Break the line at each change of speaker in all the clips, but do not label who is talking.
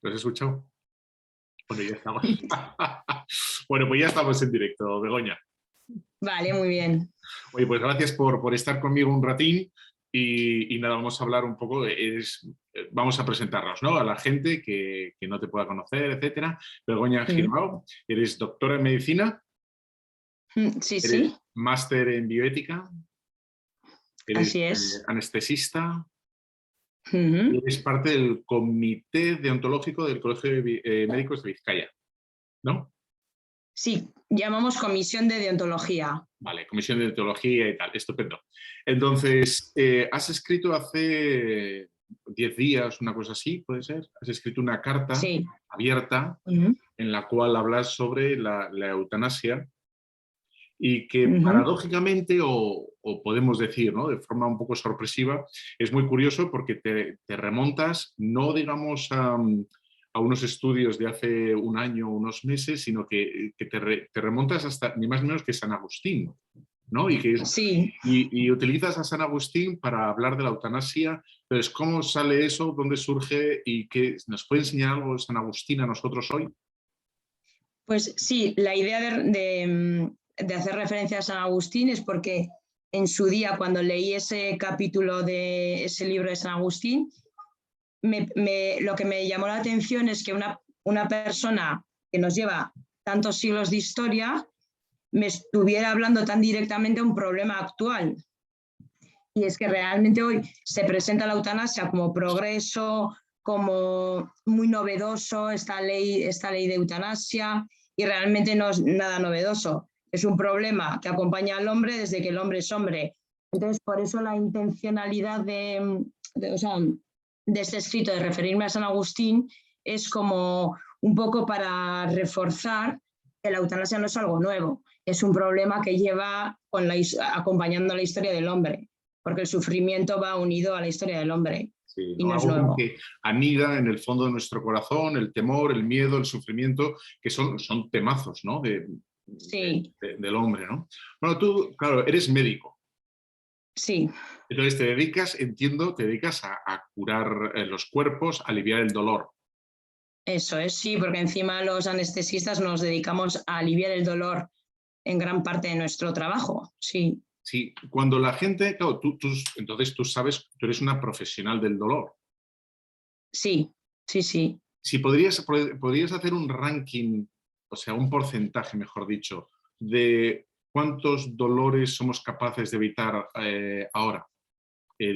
¿Lo has escuchado? Bueno, ya estamos. Bueno, pues ya estamos en directo, Begoña.
Vale, muy bien.
Oye, pues gracias por estar conmigo un ratín y nada, vamos a hablar un poco, vamos a presentarnos, ¿no? A la gente que no te pueda conocer, etcétera. Begoña Girbau, eres doctora en medicina,
Sí,
eres
sí,
máster en bioética, eres
así es.
anestesista, y
Ujú.
eres parte del comité deontológico del Colegio de Médicos de Vizcaya, ¿no?
Sí, llamamos comisión de deontología.
Vale, comisión de deontología y tal, estupendo. Entonces, has escrito hace 10 días, una cosa así, ¿puede ser? Has escrito una carta
Sí.
abierta
Ujú,
en la cual hablas sobre la eutanasia y que
ujú.
paradójicamente, o podemos decir, ¿no?, de forma un poco sorpresiva, es muy curioso porque te remontas, no digamos a unos estudios de hace un año o unos meses, sino que te remontas hasta ni más ni menos que San Agustín, ¿no?
Sí,
Y utilizas a San Agustín para hablar de la eutanasia. Entonces, ¿cómo sale eso? ¿Dónde surge? ¿Y qué nos puede enseñar algo de San Agustín a nosotros hoy?
pues sí, la idea de hacer referencia a San Agustín es porque en su día, cuando leí ese capítulo de ese libro de San Agustín, lo que me llamó la atención es que una persona que nos lleva tantos siglos de historia me estuviera hablando tan directamente de un problema actual. Y es que realmente hoy se presenta la eutanasia como progreso, como muy novedoso, esta ley de eutanasia, y realmente no es nada novedoso. Es un problema que acompaña al hombre desde que el hombre es hombre. Entonces, por eso la intencionalidad o sea, de este escrito, de referirme a San Agustín, es como un poco para reforzar que la eutanasia no es algo nuevo, es un problema que lleva acompañando la historia del hombre, porque el sufrimiento va unido a la historia del hombre
Sí,
y
¿no?
no es
Algo como
nuevo.
que anida en el fondo de nuestro corazón, el temor, el miedo, el sufrimiento, que son temazos, ¿no?,
Sí,
del hombre, ¿no? Bueno, tú, claro, eres médico.
sí,
Entonces te dedicas, entiendo, te dedicas a curar los cuerpos, a aliviar el dolor.
eso es, sí, porque encima los anestesistas nos dedicamos a aliviar el dolor en gran parte de nuestro trabajo, sí.
Sí, cuando la gente, claro, entonces tú sabes, tú eres una profesional del dolor.
Sí, sí, sí.
Si podrías hacer un ranking, o sea, un porcentaje, mejor dicho, de cuántos dolores somos capaces de evitar ahora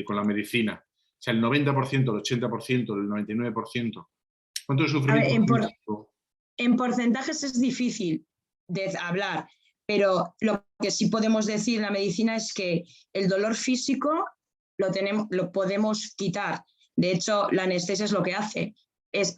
con la medicina. O sea, el 90%, el 80%, el 99%. ¿Cuánto de
A ver,
sufrimiento físico?
en porcentajes es difícil de hablar, pero lo que sí podemos decir en la medicina es que el dolor físico lo podemos quitar. De hecho, la anestesia es lo que hace,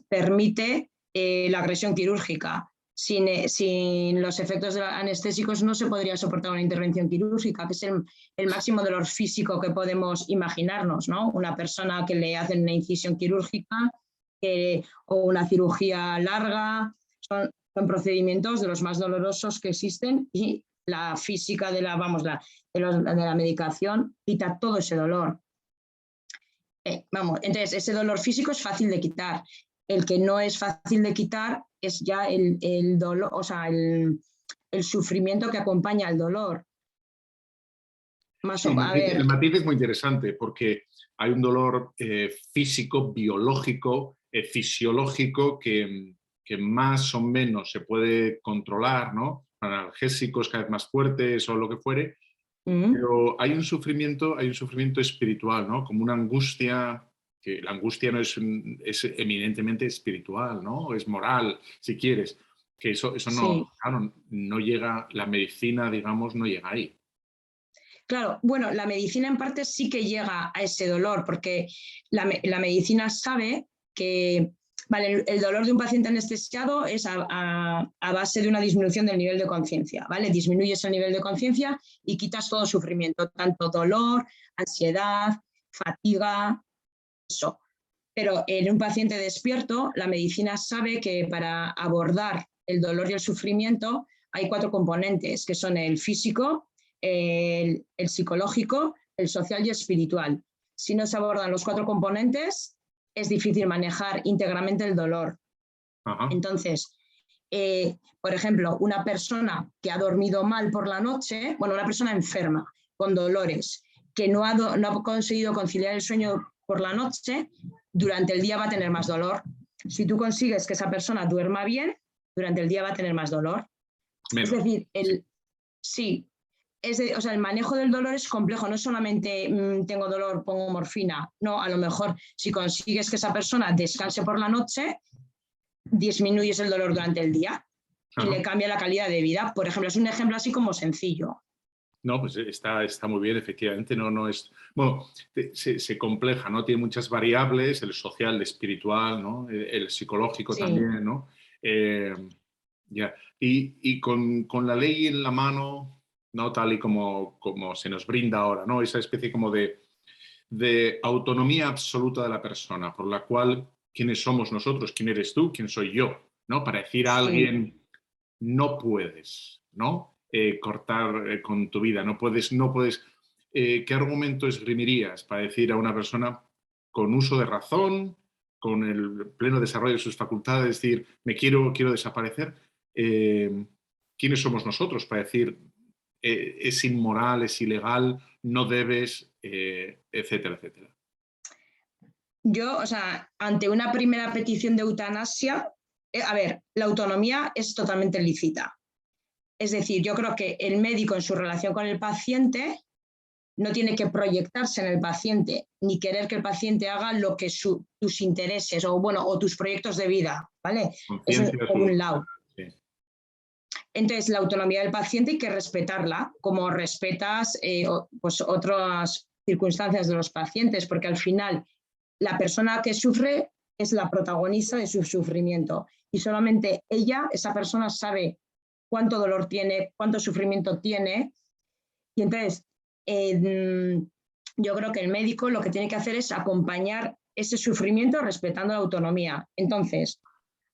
permite la agresión quirúrgica. Sin los efectos anestésicos no se podría soportar una intervención quirúrgica, que es el máximo dolor físico que podemos imaginarnos, ¿no? Una persona que le hacen una incisión quirúrgica o una cirugía larga, son procedimientos de los más dolorosos que existen y la física de la medicación quita todo ese dolor. Entonces, ese dolor físico es fácil de quitar. El que no es fácil de quitar es ya el dolor, o sea, el sufrimiento que acompaña al dolor.
Sí,
A ver,
el matiz es muy interesante porque hay un dolor físico, biológico, fisiológico que más o menos se puede controlar, ¿no? Analgésicos cada vez más fuertes o lo que fuere, pero hay un sufrimiento espiritual, ¿no? Como una angustia, que la angustia no es eminentemente espiritual, ¿no? Es moral, si quieres, que eso no,
sí.
claro, no llega, la medicina, digamos, no llega ahí.
Claro, bueno, la medicina en parte sí que llega a ese dolor, porque la medicina sabe que vale, el dolor de un paciente anestesiado es a base de una disminución del nivel de conciencia, ¿vale? Disminuyes el nivel de conciencia y quitas todo sufrimiento, tanto dolor, ansiedad, fatiga, eso. Pero en un paciente despierto, la medicina sabe que para abordar el dolor y el sufrimiento hay 4 componentes, que son el físico, el psicológico, el social y espiritual. Si no se abordan los 4 componentes, es difícil manejar íntegramente el dolor.
Ajá.
Entonces, por ejemplo, una persona que ha dormido mal por la noche, bueno, una persona enferma, con dolores, que no ha conseguido conciliar el sueño por la noche, durante el día va a tener más dolor. Si tú consigues que esa persona duerma bien, durante el día va a tener más dolor.
Menos.
Es decir, sí, o sea, el manejo del dolor es complejo, no es solamente tengo dolor, pongo morfina. No, a lo mejor si consigues que esa persona descanse por la noche, disminuyes el dolor durante el día y le cambia la calidad de vida. Por ejemplo, es un ejemplo así como sencillo.
No, pues está muy bien, efectivamente. No es, bueno, se compleja, ¿no? Tiene muchas variables, el social, el espiritual, ¿no? El psicológico
Sí.
también, ¿no? Ya. Y con la ley en la mano, ¿no? Tal y como se nos brinda ahora, ¿no? Esa especie como de autonomía absoluta de la persona, por la cual quiénes somos nosotros, quién eres tú, quién soy yo, ¿no? Para decir a
Sí.
alguien, no puedes, ¿no? Cortar con tu vida, no puedes. ¿Qué argumento esgrimirías para decir a una persona con uso de razón, con el pleno desarrollo de sus facultades, decir, quiero desaparecer? ¿Quiénes somos nosotros para decir, es inmoral, es ilegal, no debes, etcétera, etcétera?
Yo, o sea, ante una primera petición de eutanasia, a ver, la autonomía es totalmente lícita. Es decir, yo creo que el médico en su relación con el paciente no tiene que proyectarse en el paciente ni querer que el paciente haga lo que tus intereses o tus proyectos de vida, ¿vale? Eso es
Conciencia
por
su...
un lado.
Sí.
Entonces, la autonomía del paciente hay que respetarla, como respetas pues otras circunstancias de los pacientes, porque al final la persona que sufre es la protagonista de su sufrimiento y solamente ella, esa persona, sabe cuánto dolor tiene, cuánto sufrimiento tiene. Y entonces, yo creo que el médico lo que tiene que hacer es acompañar ese sufrimiento respetando la autonomía. Entonces,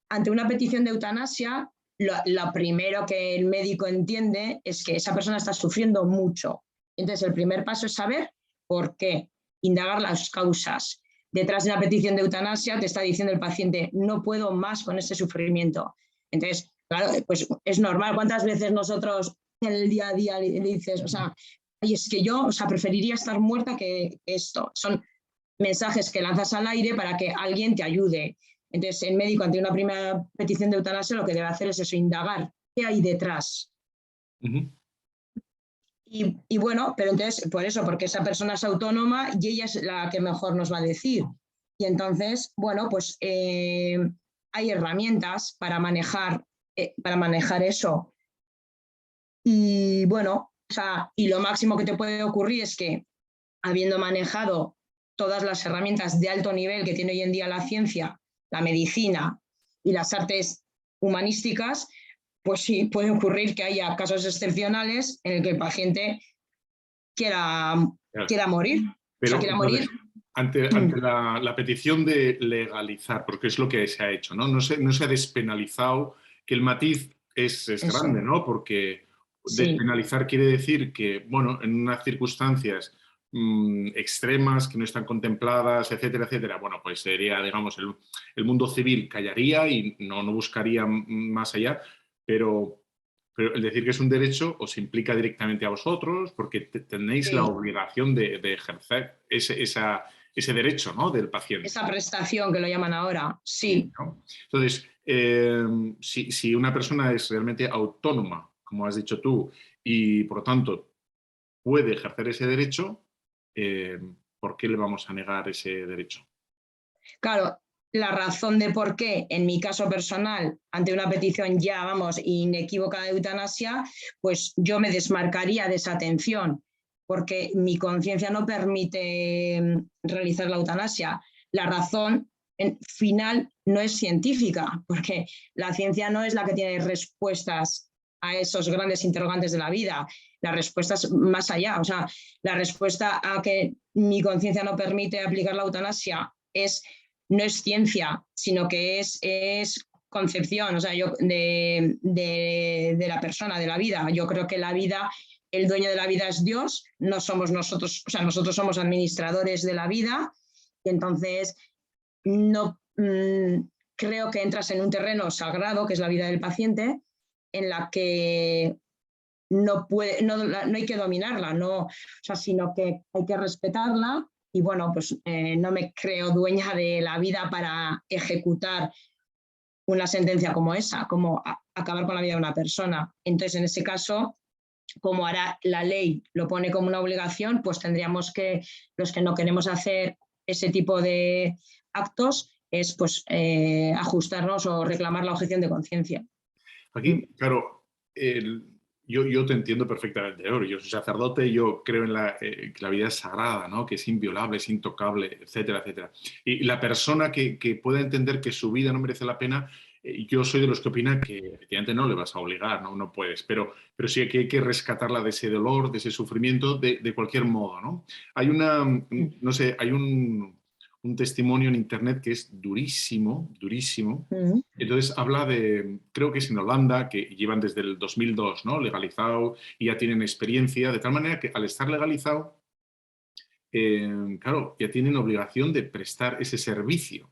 ante una petición de eutanasia, lo primero que el médico entiende es que esa persona está sufriendo mucho. Entonces, el primer paso es saber por qué, indagar las causas. Detrás de una petición de eutanasia te está diciendo el paciente, no puedo más con ese sufrimiento. Entonces, claro, pues es normal. ¿Cuántas veces nosotros en el día a día le dices, o sea, y es que yo, o sea, preferiría estar muerta que esto? Son mensajes que lanzas al aire para que alguien te ayude. Entonces, el médico, ante una primera petición de eutanasia, lo que debe hacer es eso, indagar qué hay detrás.
Uh-huh.
Y bueno, pero entonces, por eso, porque esa persona es autónoma y ella es la que mejor nos va a decir. Y entonces, bueno, pues hay herramientas para manejar eso. Y bueno, o sea, y lo máximo que te puede ocurrir es que, habiendo manejado todas las herramientas de alto nivel que tiene hoy en día la ciencia, la medicina y las artes humanísticas, pues sí, puede ocurrir que haya casos excepcionales en el que el paciente quiera morir. O sea,
Pero
quiera morir.
entonces, ante la petición de legalizar, porque es lo que se ha hecho, ¿no? No se ha despenalizado, que el matiz es grande, ¿no? Porque
Sí.
despenalizar quiere decir que, bueno, en unas circunstancias extremas que no están contempladas, etcétera, etcétera, bueno, pues sería, digamos, el mundo civil callaría y no buscaría más allá, pero el decir que es un derecho os implica directamente a vosotros porque tenéis la
Sí.
obligación de ejercer ese derecho, ¿no? Del paciente.
Esa prestación que lo llaman ahora,
Sí,
sí.
¿no? Entonces, si una persona es realmente autónoma, como has dicho tú, y por lo tanto puede ejercer ese derecho, ¿por qué le vamos a negar ese derecho?
Claro, la razón de por qué, en mi caso personal, ante una petición ya, vamos, inequívoca de eutanasia, pues yo me desmarcaría de esa atención, porque mi conciencia no permite realizar la eutanasia. La razón final no es científica, porque la ciencia no es la que tiene respuestas a esos grandes interrogantes de la vida. La respuesta es más allá. O sea, la respuesta a que mi conciencia no permite aplicar la eutanasia no es ciencia, sino que es concepción, o sea, de la persona, de la vida. Yo creo que la vida, el dueño de la vida es Dios, no somos nosotros, o sea, nosotros somos administradores de la vida, y entonces no, creo que entras en un terreno sagrado, que es la vida del paciente, en la que no hay que dominarla, no, o sea, sino que hay que respetarla y bueno, pues no me creo dueña de la vida para ejecutar una sentencia como esa, como acabar con la vida de una persona. Entonces, en ese caso, como ahora la ley lo pone como una obligación, pues tendríamos que, los que no queremos hacer ese tipo de actos, es pues ajustarnos o reclamar la objeción de conciencia.
Aquí, claro, yo te entiendo perfectamente. Yo soy sacerdote, yo creo en que la vida es sagrada, ¿no? Que es inviolable, es intocable, etcétera, etcétera. Y la persona que pueda entender que su vida no merece la pena, yo soy de los que opinan que efectivamente no le vas a obligar, no puedes, pero sí que hay que rescatarla de ese dolor, de ese sufrimiento, de cualquier modo, ¿no? Hay no sé, hay un testimonio en internet que es durísimo, durísimo. Entonces habla creo que es en Holanda, que llevan desde el 2002, ¿no? Legalizado y ya tienen experiencia, de tal manera que al estar legalizado, claro, ya tienen obligación de prestar ese servicio.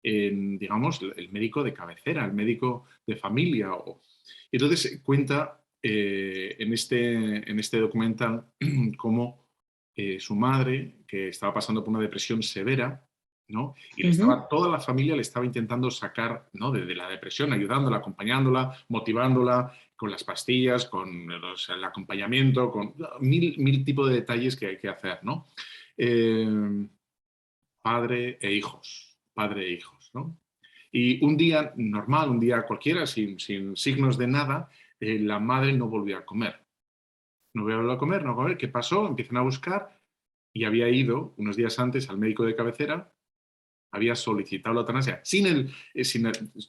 Digamos, el médico de cabecera, el médico de familia. Entonces cuenta en este documental cómo su madre, que estaba pasando por una depresión severa, ¿no? Y toda la familia le estaba intentando sacar, ¿no? de la depresión, ayudándola, acompañándola, motivándola con las pastillas, con el acompañamiento, con mil tipos de detalles que hay que hacer, ¿no? Padre e hijos, ¿no? Y un día normal, un día cualquiera, sin signos de nada, la madre no volvió a comer. No volvió a comer, no a comer. ¿Qué pasó? Empiezan a buscar y había ido unos días antes al médico de cabecera, había solicitado la eutanasia sin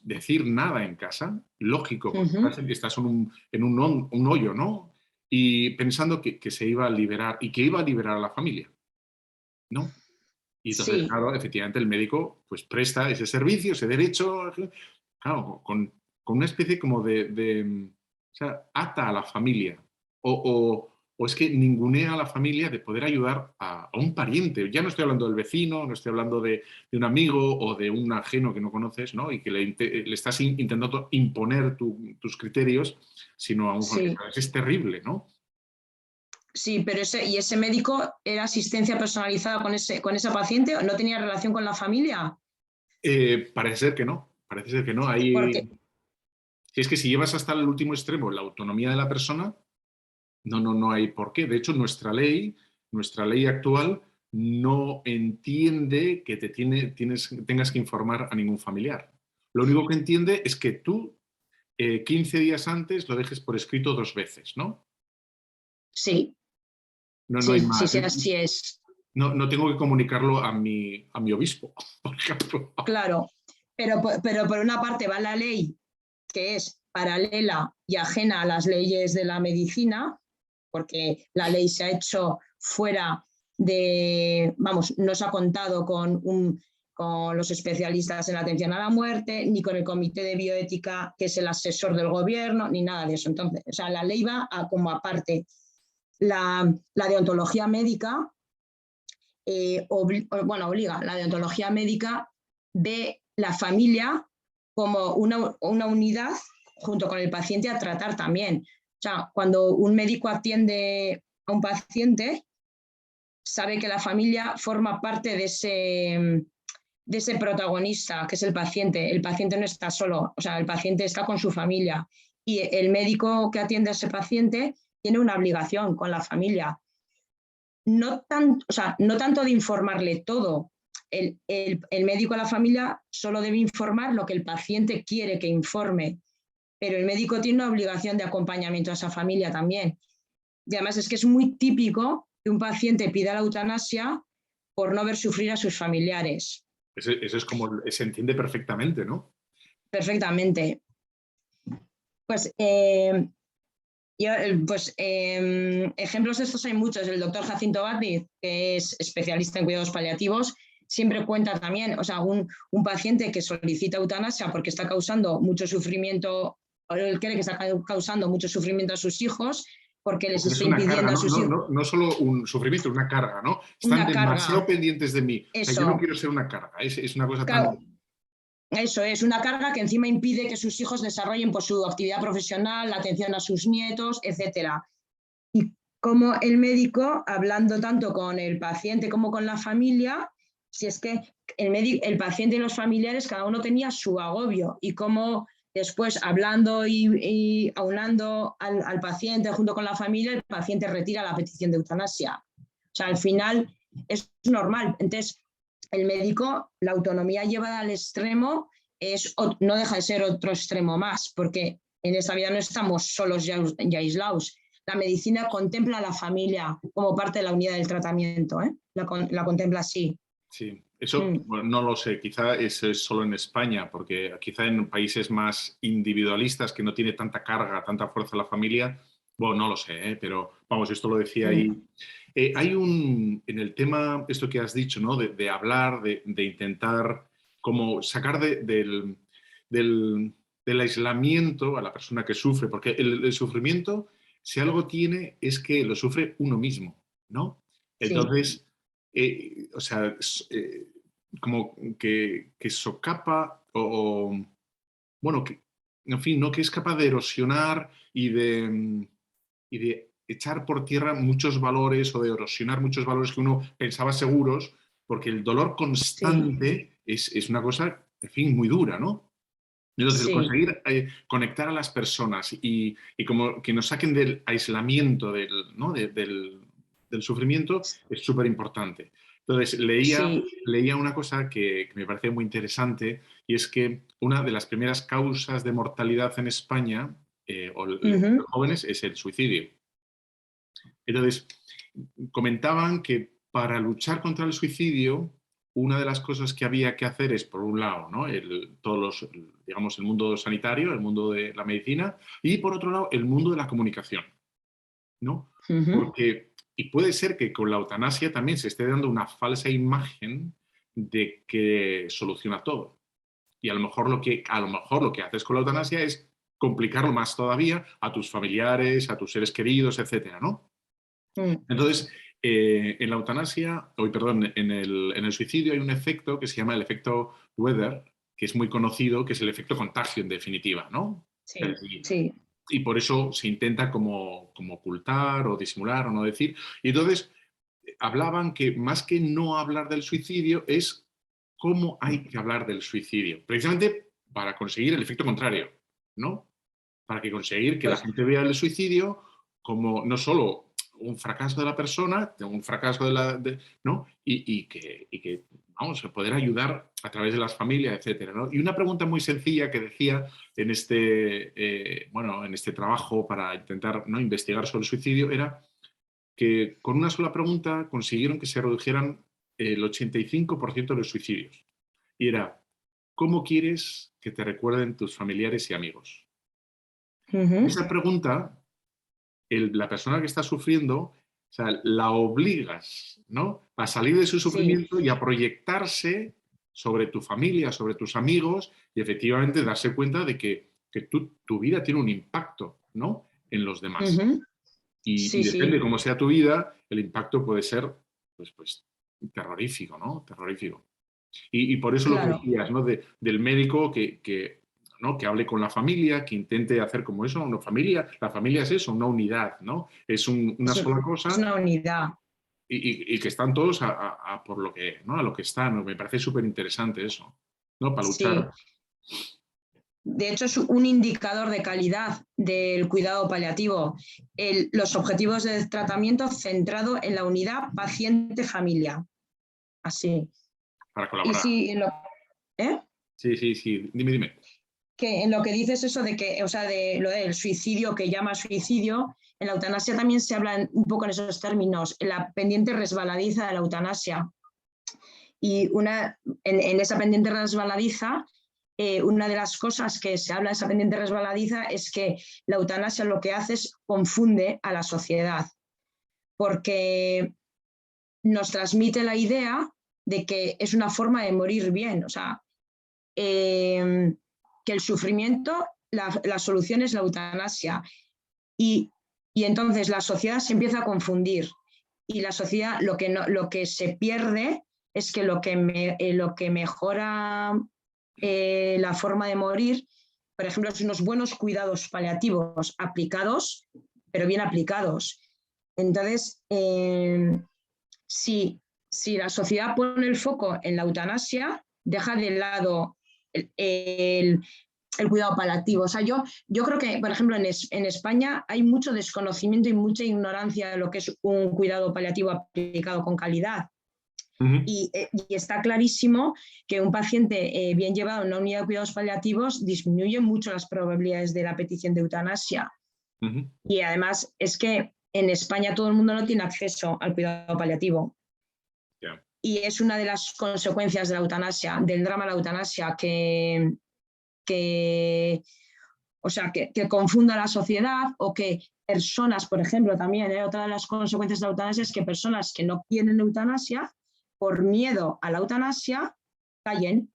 decir nada en casa, lógico, porque estás en un hoyo, ¿no? Y pensando que se iba a liberar y que iba a liberar a la familia, ¿no? Y entonces,
Sí.
claro, efectivamente el médico pues presta ese servicio, ese derecho, claro, con una especie como o sea, ata a la familia o es que ningunea a la familia de poder ayudar a un pariente. Ya no estoy hablando del vecino, no estoy hablando de un amigo o de un ajeno que no conoces, ¿no? Y que le estás intentando imponer tus criterios, sino a un familiar. Es terrible, ¿no?
Sí, pero ese médico era asistencia personalizada con esa paciente, ¿no tenía relación con la familia?
Parece ser que no. Parece ser que no.
Porque
Si es que si llevas hasta el último extremo la autonomía de la persona, no hay por qué. De hecho, nuestra ley actual no entiende que tengas que informar a ningún familiar. Lo único que entiende es que tú 15 días antes lo dejes por escrito 2 veces, ¿no?
sí,
No hay
sí,
más.
sí, así es.
No tengo que comunicarlo a mi obispo, por ejemplo.
Claro, pero por una parte va la ley que es paralela y ajena a las leyes de la medicina, porque la ley se ha hecho fuera vamos, no se ha contado con los especialistas en atención a la muerte, ni con el Comité de Bioética, que es el asesor del gobierno, ni nada de eso. Entonces, o sea, la ley va como aparte. La deontología médica obliga, la deontología médica ve la familia como una unidad junto con el paciente a tratar también. O sea, cuando un médico atiende a un paciente, sabe que la familia forma parte de ese protagonista, que es el paciente. El paciente no está solo, o sea, el paciente está con su familia. Y el médico que atiende a ese paciente tiene una obligación con la familia. No tanto de informarle todo. El médico a la familia solo debe informar lo que el paciente quiere que informe, pero el médico tiene una obligación de acompañamiento a esa familia también. Y además es que es muy típico que un paciente pida la eutanasia por no ver sufrir a sus familiares.
Eso es como se entiende perfectamente, ¿no?
Perfectamente. Pues ejemplos de estos hay muchos. El doctor Jacinto Bátiz, que es especialista en cuidados paliativos, siempre cuenta también, o sea, un paciente que solicita eutanasia porque está causando mucho sufrimiento, o él cree que está causando mucho sufrimiento a sus hijos, porque les está impidiendo
carga,
a sus hijos.
No solo un sufrimiento, una carga, ¿no? Están demasiado pendientes de mí. O sea, yo no quiero ser una carga, es una cosa
claro,
tan...
Eso es una carga que encima impide que sus hijos desarrollen pues, su actividad profesional, la atención a sus nietos, etcétera. Y como el médico, hablando tanto con el paciente como con la familia, si es que el paciente y los familiares, cada uno tenía su agobio y cómo después, hablando y aunando al paciente junto con la familia, el paciente retira la petición de eutanasia. O sea, al final es normal. Entonces, el médico, la autonomía llevada al extremo no deja de ser otro extremo más, porque en esta vida no estamos solos y aislados. La medicina contempla a la familia como parte de la unidad del tratamiento, ¿eh? La contempla así.
Sí, eso bueno, no lo sé, quizá es solo en España, porque quizá en países más individualistas que no tiene tanta carga, tanta fuerza la familia, bueno, no lo sé, pero vamos, esto lo decía ahí. Hay en el tema, esto que has dicho, ¿no? De hablar, de intentar como sacar del aislamiento a la persona que sufre, porque el sufrimiento, si algo tiene, es que lo sufre uno mismo, ¿no? Entonces, o sea, como que socapa bueno, que, en fin, ¿no? Que es capaz de erosionar y de echar por tierra muchos valores o de erosionar muchos valores que uno pensaba seguros, porque el dolor constante es una cosa, en fin, muy dura, ¿no? Entonces, el conseguir conectar a las personas y como que nos saquen del aislamiento, ¿no? del sufrimiento, es súper importante. Entonces, leía una cosa que me parecía muy interesante y es que una de las primeras causas de mortalidad en España, los jóvenes, es el suicidio. Entonces, comentaban que para luchar contra el suicidio, una de las cosas que había que hacer es, por un lado, ¿no? Digamos, el mundo sanitario, el mundo de la medicina, y por otro lado, el mundo de la comunicación, ¿no? Y puede ser que con la eutanasia también se esté dando una falsa imagen de que soluciona todo. Y a lo mejor lo que haces con la eutanasia es complicarlo más todavía a tus familiares, a tus seres queridos, etcétera, ¿no? Entonces, en la eutanasia, en el suicidio hay un efecto que se llama el efecto Weather, que es muy conocido, que es el efecto contagio en definitiva, ¿no?
Sí.
Y por eso se intenta como ocultar o disimular o no decir. Y entonces hablaban que más que no hablar del suicidio es cómo hay que hablar del suicidio, precisamente para conseguir el efecto contrario, ¿no? Para conseguir que la gente vea el suicidio como no solo un fracaso de la persona, un fracaso ¿no? Y que, vamos, poder ayudar a través de las familias, etcétera, ¿no? Y una pregunta muy sencilla que decía en en este trabajo para intentar, ¿no?, investigar sobre el suicidio era que con una sola pregunta consiguieron que se redujeran el 85% de los suicidios. Y era, ¿cómo quieres que te recuerden tus familiares y amigos? Esa pregunta, la persona que está sufriendo, o sea, la obligas, ¿no?, a salir de su sufrimiento y a proyectarse sobre tu familia, sobre tus amigos y efectivamente darse cuenta de que tu vida tiene un impacto, ¿no?, en los demás. Y depende de cómo sea tu vida, el impacto puede ser pues terrorífico, ¿no? Terrorífico. Y por eso lo que decías, ¿no?, del médico ¿no?, que hable con la familia, que intente hacer como eso, la familia es eso, una unidad, ¿no? Es una sola cosa.
Es una unidad.
Y que están todos por lo que, ¿no?, a lo que están. Me parece súper interesante eso, ¿no? Para luchar.
De hecho, es un indicador de calidad del cuidado paliativo. Los objetivos de tratamiento centrado en la unidad paciente-familia. Así.
Para colaborar. Sí. Dime.
Que en lo que dices eso de que, o sea, de lo del suicidio, que llama suicidio, en la eutanasia también se habla un poco en esos términos, la pendiente resbaladiza de la eutanasia. Y en esa pendiente resbaladiza, una de las cosas que se habla de esa pendiente resbaladiza es que la eutanasia lo que hace es confunde a la sociedad, porque nos transmite la idea de que es una forma de morir bien, o sea, que el sufrimiento, la solución es la eutanasia. Y entonces la sociedad se empieza a confundir y la sociedad lo que se pierde es que lo que mejora la forma de morir, por ejemplo, son unos buenos cuidados paliativos aplicados, pero bien aplicados. Entonces, si la sociedad pone el foco en la eutanasia, deja de lado el cuidado paliativo. O sea, yo creo que, por ejemplo, en España hay mucho desconocimiento y mucha ignorancia de lo que es un cuidado paliativo aplicado con calidad. Y está clarísimo que un paciente bien llevado en una unidad de cuidados paliativos disminuye mucho las probabilidades de la petición de eutanasia. Y además es que en España todo el mundo no tiene acceso al cuidado paliativo. Y es una de las consecuencias de la eutanasia, del drama de la eutanasia, que confunda a la sociedad, o que personas, por ejemplo, también, otra de las consecuencias de la eutanasia es que personas que no quieren eutanasia, por miedo a la eutanasia, callen,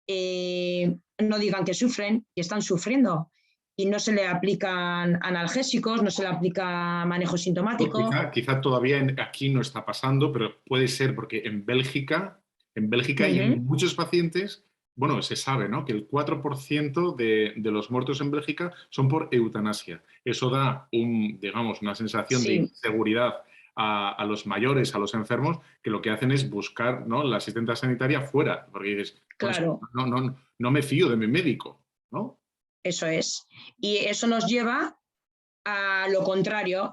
no digan que sufren y están sufriendo. Y no se le aplican analgésicos, no se le aplica manejo sintomático.
Quizá todavía aquí no está pasando, pero puede ser porque en Bélgica hay muchos pacientes, bueno, se sabe, ¿no?, que el 4% de los muertos en Bélgica son por eutanasia. Eso da una sensación de inseguridad a los mayores, a los enfermos, que lo que hacen es buscar, ¿no?, la asistente sanitaria fuera, porque dices,
claro,
no me fío de mi médico, ¿no?
Eso es. Y eso nos lleva a lo contrario,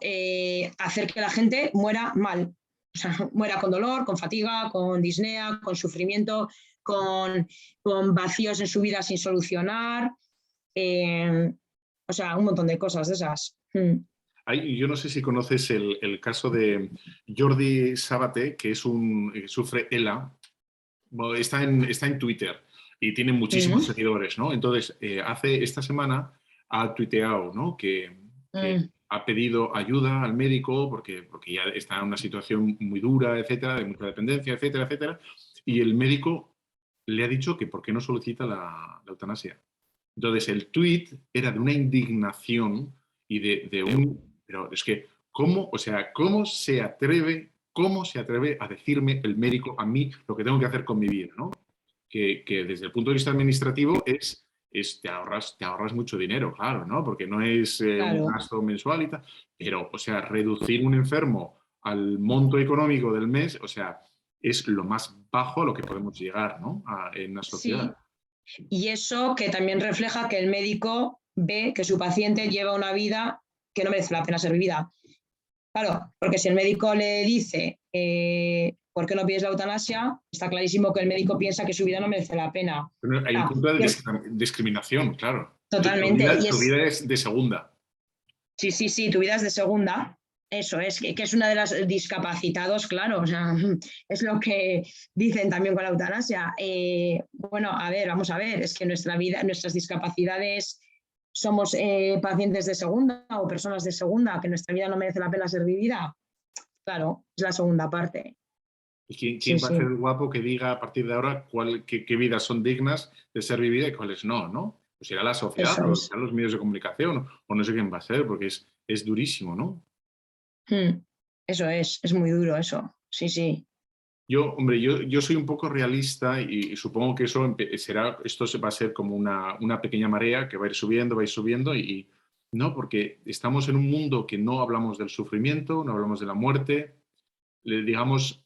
hacer que la gente muera mal. O sea, muera con dolor, con fatiga, con disnea, con sufrimiento, con vacíos en su vida sin solucionar. O sea, un montón de cosas de esas.
Yo no sé si conoces el caso de Jordi Sabate, que sufre ELA. Bueno, está en Twitter y tiene muchísimos seguidores, ¿no? Entonces, esta semana ha tuiteado, ¿no?, que ha pedido ayuda al médico porque ya está en una situación muy dura, etcétera, de mucha dependencia, etcétera, etcétera. Y el médico le ha dicho que por qué no solicita la eutanasia. Entonces, el tuit era de una indignación y pero es que, ¿cómo se atreve a decirme el médico a mí lo que tengo que hacer con mi vida, ¿no? Que desde el punto de vista administrativo te ahorras mucho dinero, claro, ¿no? Porque no es un gasto mensual y tal, pero, o sea, reducir un enfermo al monto económico del mes, o sea, es lo más bajo a lo que podemos llegar, ¿no?, en una sociedad.
Sí. Y eso que también refleja que el médico ve que su paciente lleva una vida que no merece la pena ser vivida. Claro, porque si el médico le dice ¿por qué no pides la eutanasia?, está clarísimo que el médico piensa que su vida no merece la pena.
Pero hay un punto de discriminación, claro.
Totalmente.
Tu vida es de segunda.
Sí, tu vida es de segunda. Eso es, que es una de las discapacitados, claro, o sea, es lo que dicen también con la eutanasia. Bueno, vamos a ver, es que nuestras discapacidades somos pacientes de segunda o personas de segunda, que nuestra vida no merece la pena ser vivida. Claro, es la segunda parte.
¿Y quién va a ser el guapo que diga a partir de ahora qué vidas son dignas de ser vividas y cuáles no, ¿no? Pues será la sociedad, o serán los medios de comunicación, o no sé quién va a ser, porque es durísimo, ¿no?
Eso es muy duro eso, sí.
Yo soy un poco realista y supongo que esto va a ser como una pequeña marea que va a ir subiendo y no, porque estamos en un mundo que no hablamos del sufrimiento, no hablamos de la muerte, digamos,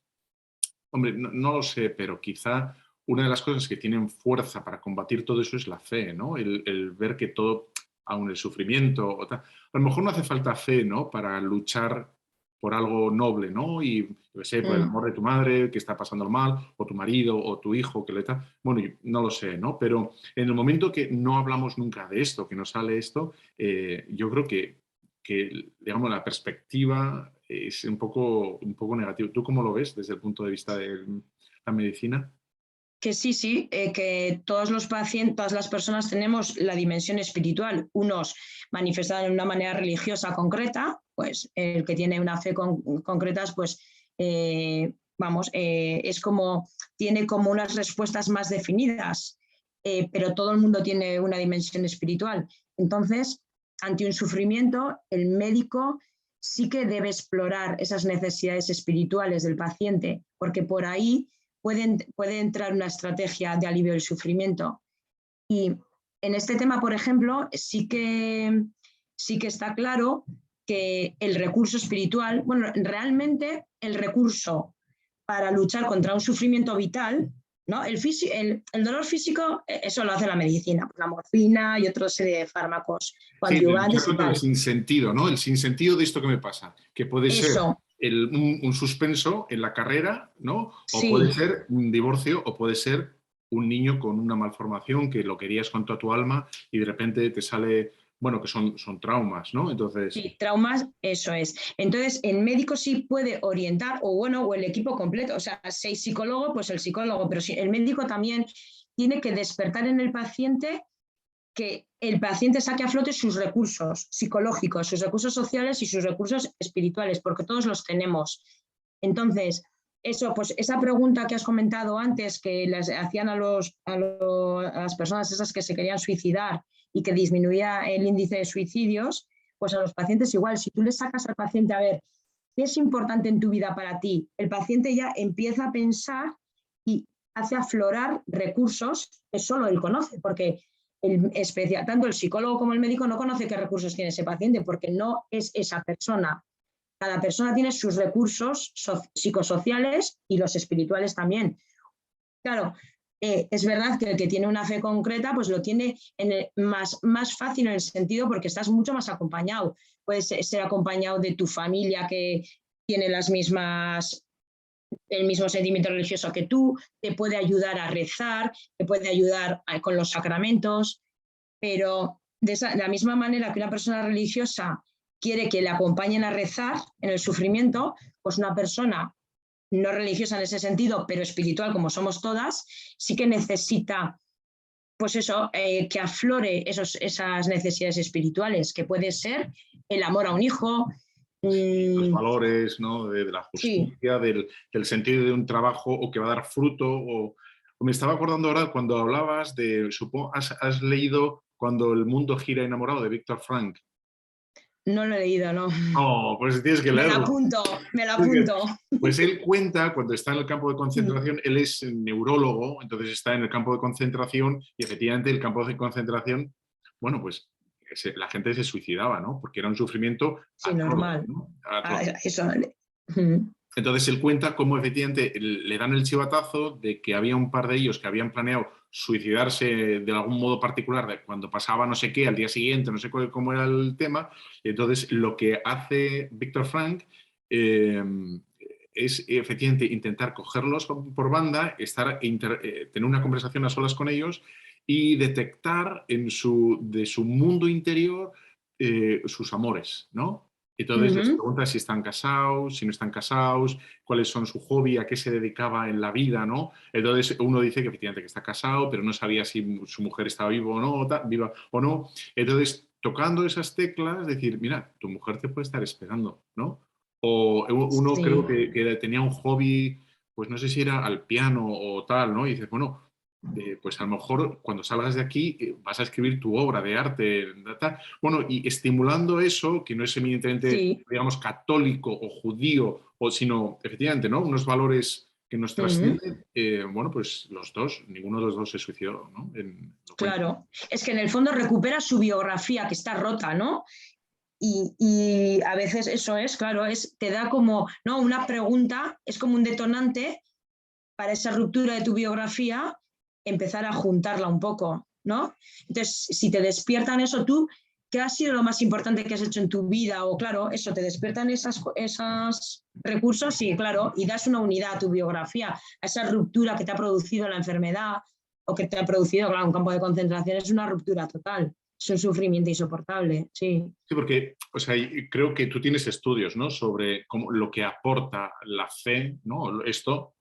hombre, no lo sé, pero quizá una de las cosas que tienen fuerza para combatir todo eso es la fe, ¿no? El ver que todo, aun el sufrimiento, a lo mejor no hace falta fe, ¿no?, para luchar por algo noble, ¿no? Y, yo qué sé, por el amor de tu madre que está pasando mal, o tu marido, o tu hijo que le está... Bueno, no lo sé, ¿no? Pero en el momento que no hablamos nunca de esto, que no sale esto, yo creo que, digamos, la perspectiva es un poco negativo. ¿Tú cómo lo ves desde el punto de vista de la medicina?
Que sí, que todos los pacientes, todas las personas tenemos la dimensión espiritual, unos manifestados de una manera religiosa concreta, pues el que tiene una fe concreta, pues es como, tiene como unas respuestas más definidas, pero todo el mundo tiene una dimensión espiritual. Entonces, ante un sufrimiento, el médico sí que debe explorar esas necesidades espirituales del paciente, porque por ahí puede entrar una estrategia de alivio del sufrimiento. Y en este tema, por ejemplo, sí que está claro que el recurso espiritual, bueno, realmente el recurso para luchar contra un sufrimiento vital, ¿no? El dolor físico, eso lo hace la medicina, la morfina y otra serie de fármacos
Sí, de
coadyuvantes
luchar
y
contra el
tal.
sinsentido, ¿no? El sinsentido de esto que me pasa, que puede ser
Eso,
un suspenso en la carrera, ¿no? O puede
sí.
ser un divorcio, o puede ser un niño con una malformación que lo querías con toda tu alma y de repente te sale, bueno, que son traumas, ¿no? Entonces,
Sí, traumas, eso es. Entonces, el médico sí puede orientar, o bueno, o el equipo completo. O sea, si hay psicólogo, pues el psicólogo, pero el médico también tiene que despertar en el paciente que el paciente saque a flote sus recursos psicológicos, sus recursos sociales y sus recursos espirituales, porque todos los tenemos. Entonces, eso, pues esa pregunta que has comentado antes, que les hacían a las personas esas que se querían suicidar y que disminuía el índice de suicidios, pues a los pacientes igual, si tú le sacas al paciente a ver qué es importante en tu vida para ti, el paciente ya empieza a pensar y hace aflorar recursos que solo él conoce, porque tanto el psicólogo como el médico no conoce qué recursos tiene ese paciente, porque no es esa persona. Cada persona tiene sus recursos psicosociales y los espirituales también. Claro, es verdad que el que tiene una fe concreta, pues lo tiene más fácil en el sentido porque estás mucho más acompañado. Puedes ser acompañado de tu familia que tiene el mismo sentimiento religioso que tú, te puede ayudar a rezar, te puede ayudar con los sacramentos, pero de la misma manera que una persona religiosa quiere que le acompañen a rezar en el sufrimiento, pues una persona no religiosa en ese sentido, pero espiritual como somos todas, sí que necesita, pues eso, que aflore esas necesidades espirituales, que puede ser el amor a un hijo.
los valores, ¿no? De la
Sí,
justicia, del sentido de un trabajo o que va a dar fruto. O me estaba acordando ahora cuando hablabas de, supongo, has leído Cuando el mundo gira enamorado de Víctor Frank.
no lo he leído, no.
No, pues tienes que
Me lo
leerlo.
apunto, me lo apunto.
Pues él cuenta, cuando está en el campo de concentración, él es neurólogo, entonces está en el campo de concentración y efectivamente el campo de concentración, bueno, pues la gente se suicidaba, ¿no? Porque era un sufrimiento
Sí,
atroz,
normal.
¿no? Atroz.
Eso.
Entonces él cuenta cómo efectivamente le dan el chivatazo de que había un par de ellos que habían planeado suicidarse de algún modo particular de cuando pasaba no sé qué, al día siguiente, no sé cómo era el tema. Entonces lo que hace Víctor Frank eh, es efectivamente intentar cogerlos por banda, tener una conversación a solas con ellos y detectar de su mundo interior sus amores, ¿no? Entonces les pregunta si están casados, si no están casados, cuáles son su hobby, a qué se dedicaba en la vida, ¿no? Entonces uno dice que efectivamente que está casado, pero no sabía si su mujer estaba viva o no. Entonces, tocando esas teclas, decir, mira, tu mujer te puede estar esperando, ¿no? O uno creo
Sí.
que tenía un hobby, pues no sé si era al piano o tal, ¿no? Y dices, bueno, pues a lo mejor cuando salgas de aquí vas a escribir tu obra de arte, tal. Bueno, y estimulando eso, que no es eminentemente,
Sí.
digamos, católico o judío, sino efectivamente, ¿no? Unos valores que nos trascienden, bueno, pues ninguno de los dos se suicidó, ¿no? Lo cuento.
Claro, es que en el fondo recupera su biografía que está rota, ¿no? Y a veces eso es, claro, te da como, ¿no? Una pregunta, es como un detonante para esa ruptura de tu biografía, empezar a juntarla un poco, ¿no? Entonces, si te despiertan eso, tú, ¿qué ha sido lo más importante que has hecho en tu vida? O claro, eso, te despiertan esos recursos y claro, y das una unidad a tu biografía, a esa ruptura que te ha producido la enfermedad o que te ha producido, claro, un campo de concentración, es una ruptura total, es un sufrimiento insoportable, sí.
Sí, porque, o sea, creo que tú tienes estudios, ¿no? Sobre lo que aporta la fe, ¿no? Esto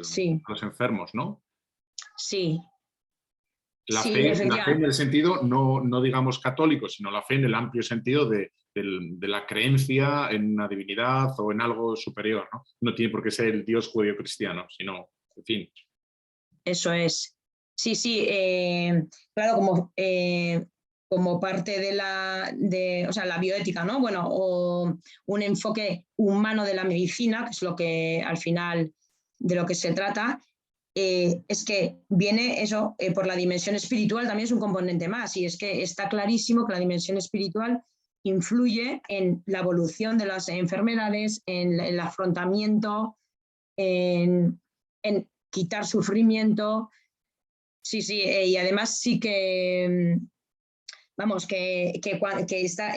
Sí,
a los enfermos, ¿no?
sí,
La
sí,
fe en
efectivamente.
el sentido, no digamos católico, sino la fe en el amplio sentido de la creencia en una divinidad o en algo superior, ¿no? No tiene por qué ser el Dios judío-cristiano, sino, en fin.
Eso es. Sí, sí, claro, como parte o sea, la bioética, ¿no? Bueno, o un enfoque humano de la medicina, que es lo que al final de lo que se trata, es que viene eso por la dimensión espiritual, también es un componente más, y es que está clarísimo que la dimensión espiritual influye en la evolución de las enfermedades, en el afrontamiento, en quitar sufrimiento. Sí, sí, y además sí que, vamos, que está,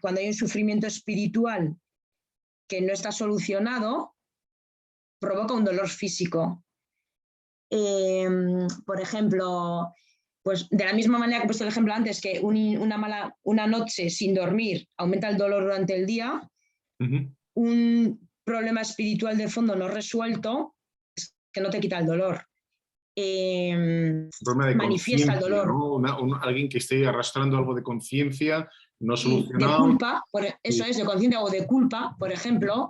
cuando hay un sufrimiento espiritual que no está solucionado, provoca un dolor físico. Por ejemplo, pues de la misma manera que he puesto el ejemplo antes, que una noche sin dormir aumenta el dolor durante el día, un problema espiritual de fondo no resuelto es que no te quita el dolor.
Un problema de
Manifiesta el dolor.
¿no? Alguien que esté arrastrando algo de conciencia no solucionado.
De culpa, eso es, de conciencia o de culpa, por ejemplo.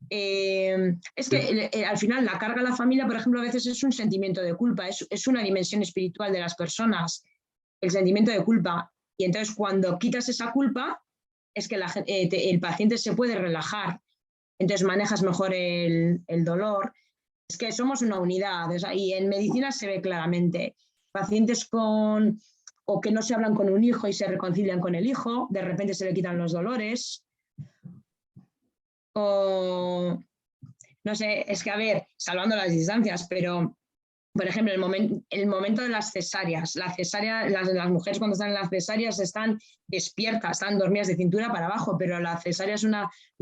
Es que al final la carga a la familia, por ejemplo, a veces es un sentimiento de culpa, es una dimensión espiritual de las personas, el sentimiento de culpa. Y entonces cuando quitas esa culpa, es que el paciente se puede relajar, entonces manejas mejor el dolor. Es que somos una unidad, o sea, y en medicina se ve claramente. Pacientes o que no se hablan con un hijo y se reconcilian con el hijo, de repente se le quitan los dolores. O, no sé, es que a ver, salvando las distancias, pero, por ejemplo, el momento de las cesáreas, las mujeres cuando están en las cesáreas están despiertas, están dormidas de cintura para abajo, pero la cesárea es un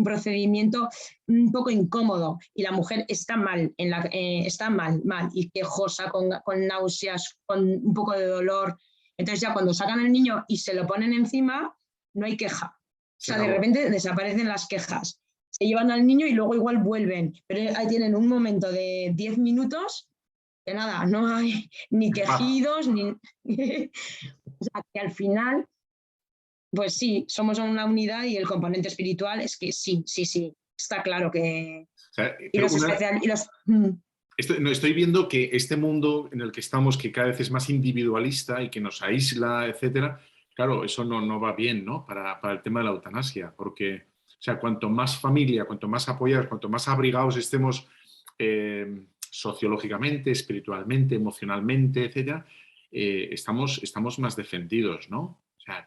procedimiento un poco incómodo y la mujer está mal, está mal, y quejosa, con náuseas, con un poco de dolor. Entonces ya cuando sacan al niño y se lo ponen encima, no hay queja. O sea, de repente desaparecen las quejas. Se llevan al niño y luego igual vuelven, pero ahí tienen un momento de 10 minutos que nada, no hay ni quejidos, ni... O sea, que al final, pues sí, somos una unidad y el componente espiritual es que sí, está claro que...
O sea,
Estoy
viendo que este mundo en el que estamos, que cada vez es más individualista y que nos aísla, etcétera, claro, eso no va bien, ¿no? Para el tema de la eutanasia, porque, o sea, cuanto más familia, cuanto más apoyados, cuanto más abrigados estemos sociológicamente, espiritualmente, emocionalmente, etcétera, estamos más defendidos, ¿no? O sea,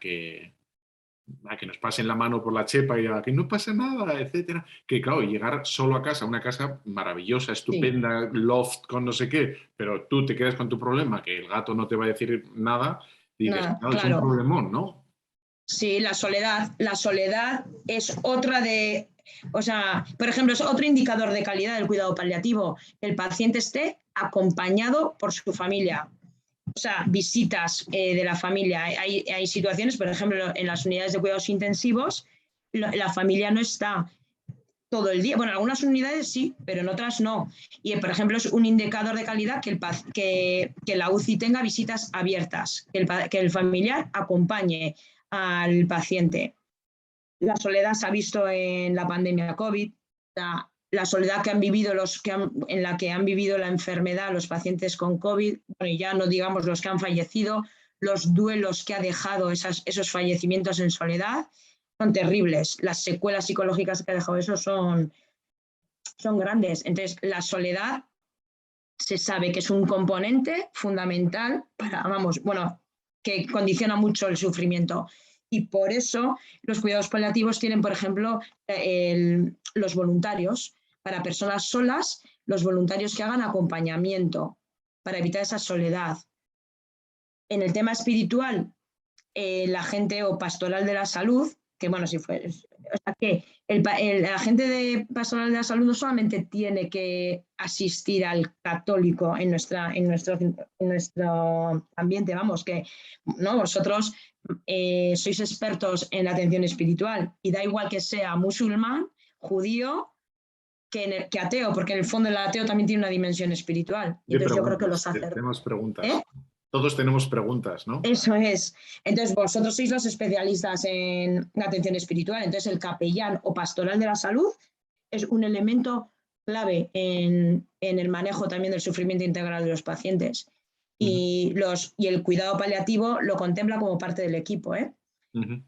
a que nos pasen la mano por la chepa y a que no pasa nada, etcétera. Que claro, llegar solo a casa, una casa maravillosa, estupenda, sí, loft con no sé qué, pero tú te quedas con tu problema, que el gato no te va a decir nada, y dices, no, claro, es un problemón, ¿no?
Sí, la soledad es otra de... O sea, por ejemplo, es otro indicador de calidad del cuidado paliativo, que el paciente esté acompañado por su familia. O sea, visitas de la familia. Hay situaciones, por ejemplo, en las unidades de cuidados intensivos, la familia no está todo el día. Bueno, en algunas unidades sí, pero en otras no. Y, por ejemplo, es un indicador de calidad que la UCI tenga visitas abiertas, que el familiar acompañe al paciente. La soledad se ha visto en la pandemia COVID, la soledad que han vivido en la que han vivido la enfermedad los pacientes con COVID, bueno, y ya no digamos los que han fallecido, los duelos que ha dejado esos fallecimientos en soledad son terribles. Las secuelas psicológicas que ha dejado eso son grandes. Entonces, la soledad se sabe que es un componente fundamental que condiciona mucho el sufrimiento. Y por eso los cuidados paliativos tienen, por ejemplo, los voluntarios. Para personas solas, los voluntarios que hagan acompañamiento para evitar esa soledad. En el tema espiritual, la gente o pastoral de la salud, que bueno, si fue... O sea, que el agente de pastoral de la salud no solamente tiene que asistir al católico en nuestro ambiente, vamos, que no, vosotros sois expertos en la atención espiritual y da igual que sea musulmán, judío, que ateo, porque en el fondo el ateo también tiene una dimensión espiritual. Entonces yo creo que los sacerdotes...
Tenemos preguntas. Todos tenemos preguntas, ¿no?
Eso es. Entonces, vosotros sois los especialistas en la atención espiritual. Entonces, el capellán o pastoral de la salud es un elemento clave en el manejo también del sufrimiento integral de los pacientes. Y el cuidado paliativo lo contempla como parte del equipo, ¿eh?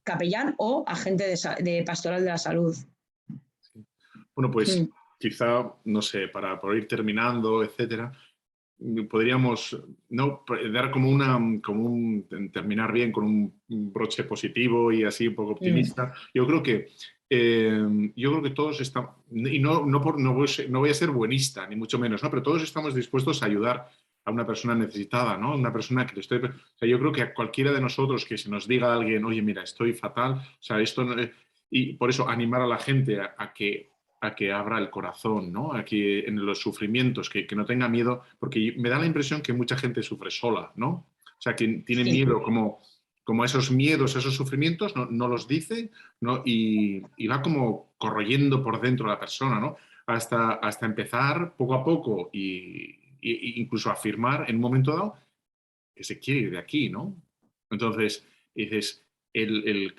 Capellán o agente de pastoral de la salud.
Sí. Bueno, pues quizá, no sé, por ir terminando, etcétera, podríamos, ¿no?, dar terminar bien con un broche positivo y así un poco optimista. Yo creo que todos estamos, y no voy a ser buenista, ni mucho menos, ¿no?, pero todos estamos dispuestos a ayudar a una persona necesitada, ¿no? Una persona que o sea, yo creo que a cualquiera de nosotros que se nos diga a alguien, oye, mira, estoy fatal, o sea, esto no, y por eso animar a la gente a que abra el corazón, ¿no? A que en los sufrimientos, que no tenga miedo, porque me da la impresión que mucha gente sufre sola, ¿no? O sea, que tiene miedo como a esos miedos, a esos sufrimientos, no los dice, ¿no? Y va como corroyendo por dentro a la persona, ¿no? Hasta empezar poco a poco y incluso afirmar en un momento dado que se quiere ir de aquí, ¿no? Entonces, dices, el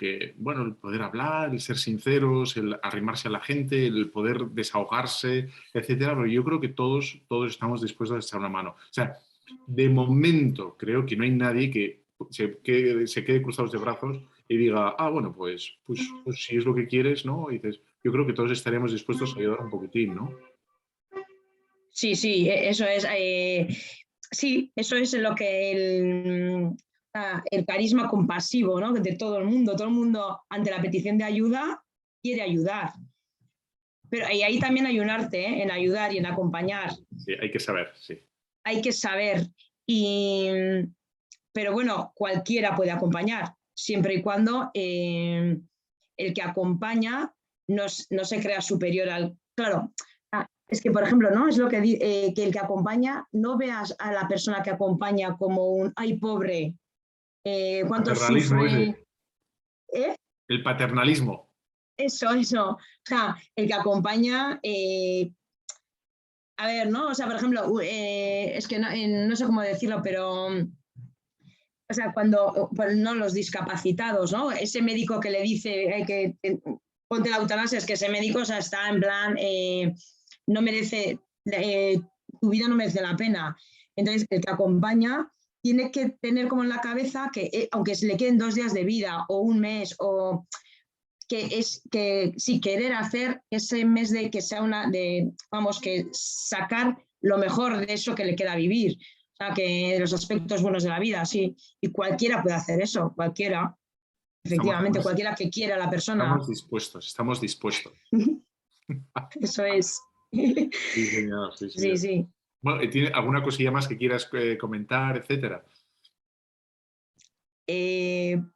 poder hablar, el ser sinceros, el arrimarse a la gente, el poder desahogarse, etcétera, pero yo creo que todos estamos dispuestos a echar una mano. O sea, de momento creo que no hay nadie que se quede cruzados de brazos y diga, bueno, pues si es lo que quieres, ¿no? Y dices, yo creo que todos estaríamos dispuestos a ayudar un poquitín, ¿no?
Sí, eso es. Sí, eso es lo que el carisma compasivo, ¿no?, de todo el mundo. Todo el mundo, ante la petición de ayuda, quiere ayudar. Pero ahí también hay un arte, ¿eh?, en ayudar y en acompañar.
Sí, hay que saber, sí.
Hay que saber. Pero bueno, cualquiera puede acompañar, siempre y cuando el que acompaña no se crea superior al... Claro, es que, por ejemplo, ¿no?, es lo que el que acompaña, no veas a la persona que acompaña como un, ay, pobre, cuánto
Paternalismo
sufre.
ese. El paternalismo.
Eso. O sea, el que acompaña, a ver, ¿no? O sea, por ejemplo, es que no sé cómo decirlo, pero... O sea, cuando, pues no, los discapacitados, ¿no? Ese médico que le dice que ponte la eutanasia, es que ese médico, o sea, está en plan, no merece, tu vida no merece la pena. Entonces, el que acompaña tiene que tener como en la cabeza que, aunque se le queden 2 días de vida o un mes, o que sí, querer hacer ese mes de que sea que sacar lo mejor de eso que le queda vivir. O sea, que los aspectos buenos de la vida, sí. Y cualquiera puede hacer eso, cualquiera. Efectivamente, cualquiera que quiera a la persona.
Estamos dispuestos.
Eso es.
Sí, señor, sí, señor.
Sí.
Bueno, ¿tiene alguna cosilla más que quieras comentar, etcétera?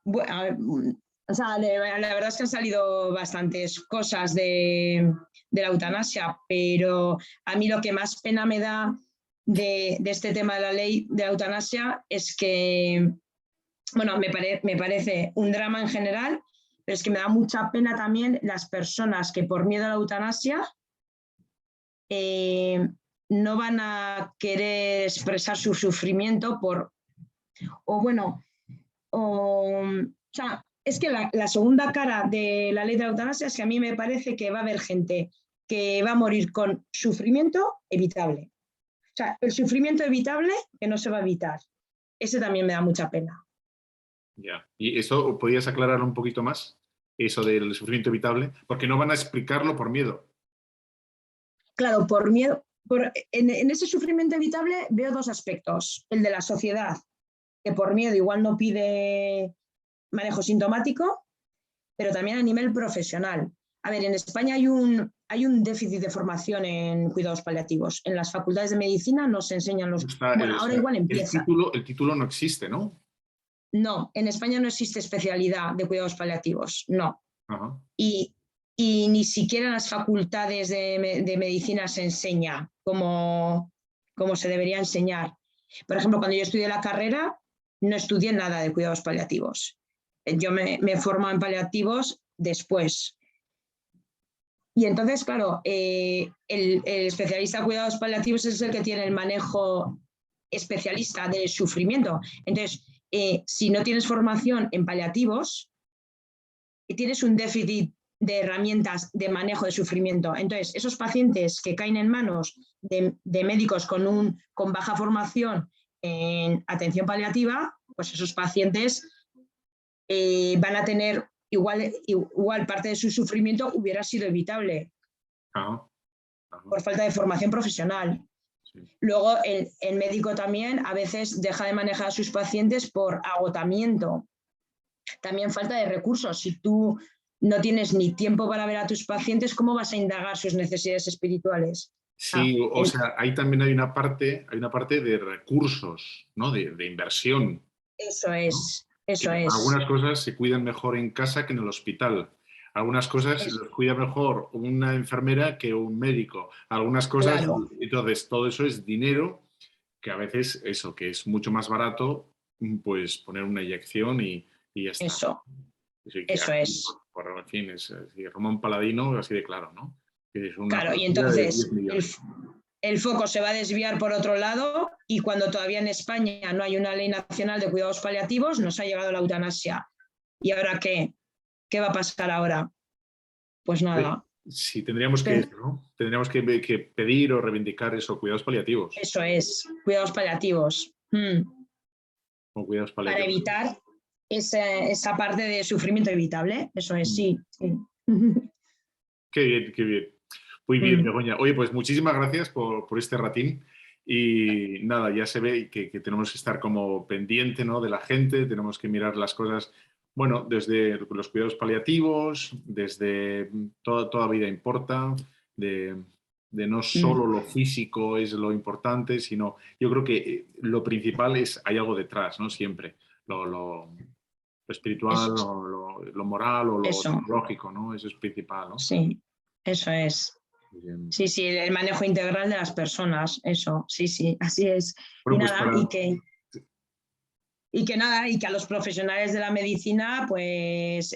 Bueno, a ver, o sea, la verdad es que han salido bastantes cosas de la eutanasia, pero a mí lo que más pena me da de este tema de la ley de la eutanasia es que, bueno, me parece un drama en general, pero es que me da mucha pena también las personas que por miedo a la eutanasia no van a querer expresar su sufrimiento o sea, es que la segunda cara de la ley de la eutanasia es que a mí me parece que va a haber gente que va a morir con sufrimiento evitable. O sea, el sufrimiento evitable que no se va a evitar. Ese también me da mucha pena.
Ya. ¿Y eso podrías aclarar un poquito más? Eso del sufrimiento evitable, porque no van a explicarlo por miedo.
Claro, por miedo. En ese sufrimiento evitable veo 2 aspectos. El de la sociedad, que por miedo igual no pide manejo sintomático, pero también a nivel profesional. A ver, en España hay un déficit de formación en cuidados paliativos. En las facultades de medicina no se enseñan los... Bueno, ahora igual empieza.
El título no existe, ¿no?
No, en España no existe especialidad de cuidados paliativos, no.
Ajá.
Y ni siquiera en las facultades de medicina se enseña como se debería enseñar. Por ejemplo, cuando yo estudié la carrera, no estudié nada de cuidados paliativos. Yo me he formado en paliativos después. Y entonces, claro, el especialista de cuidados paliativos es el que tiene el manejo especialista del sufrimiento. Entonces, si no tienes formación en paliativos, tienes un déficit de herramientas de manejo de sufrimiento. Entonces, esos pacientes que caen en manos de médicos con baja formación en atención paliativa, pues esos pacientes van a tener igual parte de su sufrimiento hubiera sido evitable.
Ajá.
Por falta de formación profesional. Luego, el médico también a veces deja de manejar a sus pacientes por agotamiento. También falta de recursos. Si tú no tienes ni tiempo para ver a tus pacientes, ¿cómo vas a indagar sus necesidades espirituales?
Sí, o sea, ahí también hay una parte de recursos, ¿no? De inversión,
Eso
¿no?
eso es.
Algunas cosas se cuidan mejor en casa que en el hospital. Algunas cosas
Es
los cuida mejor una enfermera que un médico. Algunas cosas,
claro,
entonces, todo eso es dinero que a veces eso, que es mucho más barato, pues poner una inyección y ya está.
eso,
Así que
eso
aquí,
es.
en fin, es así, Román Paladino, así de claro, ¿no? Que es una
Claro, y
partida de 10
entonces
millones.
el foco se va a desviar por otro lado y cuando todavía en España no hay una ley nacional de cuidados paliativos, nos ha llegado la eutanasia. ¿Y ahora qué? ¿Qué va a pasar ahora? Pues nada.
Sí, tendríamos que, ¿no? Tendríamos que pedir o reivindicar eso, cuidados paliativos.
Eso es, cuidados paliativos.
O cuidados
Para
paliativos.
evitar esa parte de sufrimiento evitable. Eso es, sí. Sí.
Qué bien, qué bien. Muy bien, Begoña. Oye, pues muchísimas gracias por este ratín. Y nada, ya se ve que tenemos que estar como pendiente, ¿no? De la gente, tenemos que mirar las cosas, bueno, desde los cuidados paliativos, desde toda vida importa, de no solo lo físico es lo importante, sino yo creo que lo principal es, hay algo detrás, ¿no? Siempre. Lo espiritual,
Eso,
lo moral o lo
eso,
psicológico, ¿no? Eso es principal, ¿no?
sí, eso es.
Bien.
Sí, sí, el manejo integral de las personas, eso, sí, sí, así es. Y
Bueno, pues
nada,
para...
y que nada, y que a los profesionales de la medicina, pues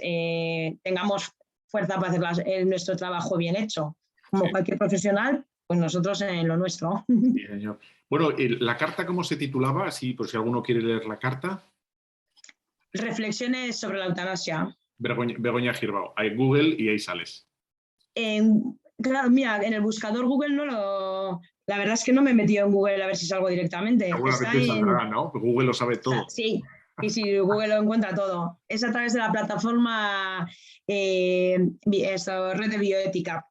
tengamos fuerza para hacer nuestro trabajo bien hecho. Como
Sí,
cualquier profesional, pues nosotros en lo nuestro.
sí, señor. Bueno, ¿la carta cómo se titulaba? Así, por si alguno quiere leer la carta.
Reflexiones sobre la eutanasia.
Begoña Girbao. Hay Google y ahí sales.
Claro, mira, en el buscador Google no lo... La verdad es que no me he metido en Google a ver si salgo directamente. Está
Seguramente
ahí
saldrá, ¿no? Google lo sabe todo.
Sí, sí, sí, Google lo encuentra todo. Es a través de la plataforma Red de Bioética.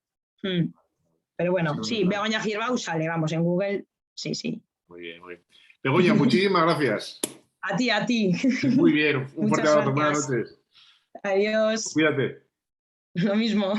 Pero bueno, sí, Begoña Girbau sale, vamos, en Google, sí, sí.
Muy bien, muy bien. Begoña, muchísimas gracias.
A ti, a ti.
Muy bien, un fuerte
Muchas
abrazo. Buenas
gracias.
noches.
Adiós.
Cuídate.
Lo mismo.